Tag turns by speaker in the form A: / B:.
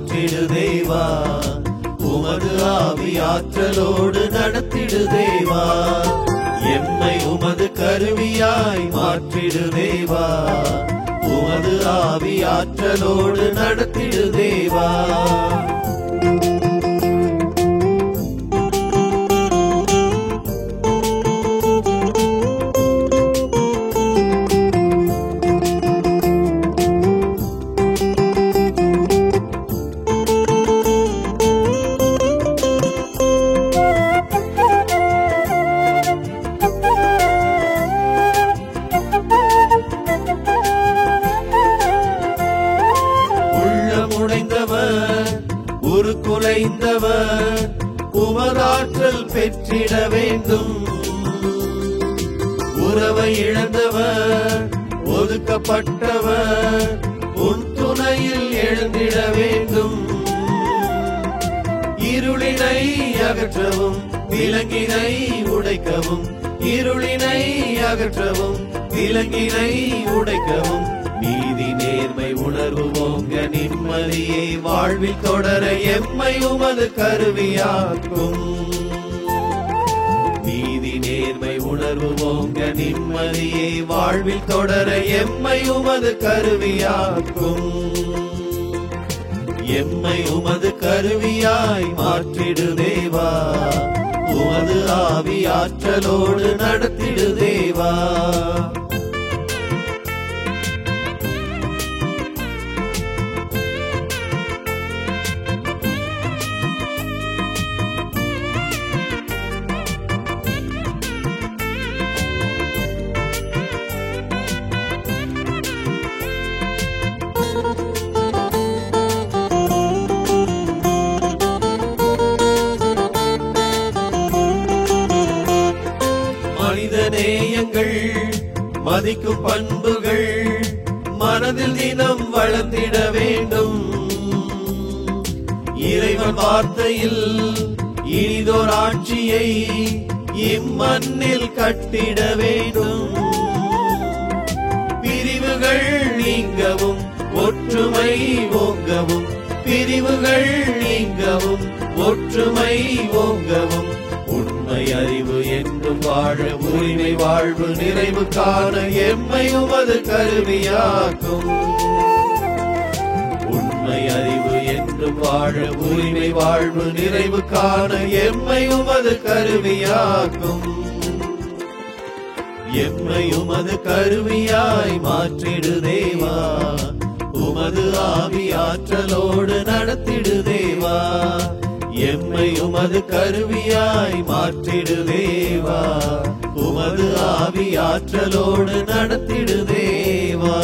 A: மாற்றிடு தேவா, உமது ஆவி ஆற்றலோடு நடத்திடு தேவா, எம்மை உமது கருவியாய் மாற்றிடு தேவா, உமது ஆவி ஆற்றலோடு நடத்திடு தேவா. உடைந்தவர் உருக்குலைந்தவர் உமதாற்றல் பெற்றிட வேண்டும். உறவை இழந்தவர் ஒதுக்கப்பட்டவர் உன் துணையில் எழுந்திட வேண்டும். இருளினை அகற்றவும் விலங்கினை உடைக்கவும், இருளினை அகற்றவும் விலங்கினை உடைக்கவும், நீதி நேர்மை உணர்வு ஓங்க நிம்மதியை வாழ்வில் தொடர எம்மை உமது கருவியாக்கும். நீதி நேர்மை உணர்வு ஓங்க நிம்மதியை வாழ்வில் தொடர எம்மை உமது கருவியாக்கும். எம்மை உமது கருவியாய் மாற்றிடு தேவா, உமது ஆவி ஆற்றலோடு நடத்திடு தேவா. மனிதநேயங்கள் மதிக்கும் பண்புகள் மனதில் தினம் வளர்ந்திட வேண்டும். இறைவன் வார்த்தையில் இனிதோர் ஆட்சியை இம்மண்ணில் கட்டிட வேண்டும். பிரிவுகள் நீங்கவும் ஒற்றுமை ஓங்கவும், பிரிவுகள் நீங்கவும் ஒற்றுமை ஓங்கவும், உண்மை அறிவு என்றும் வாழ உரிமை வாழ்வு நிறைவு காண எம்மை உமது கருவியாக்கும். உண்மை அறிவு என்றும் வாழ உரிமை வாழ்வு நிறைவு காண எம்மை உமது கருவியாக்கும். எம்மை உமது கருவியாய் மாற்றிடு தேவா, உமது ஆவி ஆற்றலோடு நடத்திடு தேவா, எம்மை உமது கருவியாய் மாற்றிடு தேவா, உமது ஆவி ஆற்றலோடு நடத்திடு தேவா.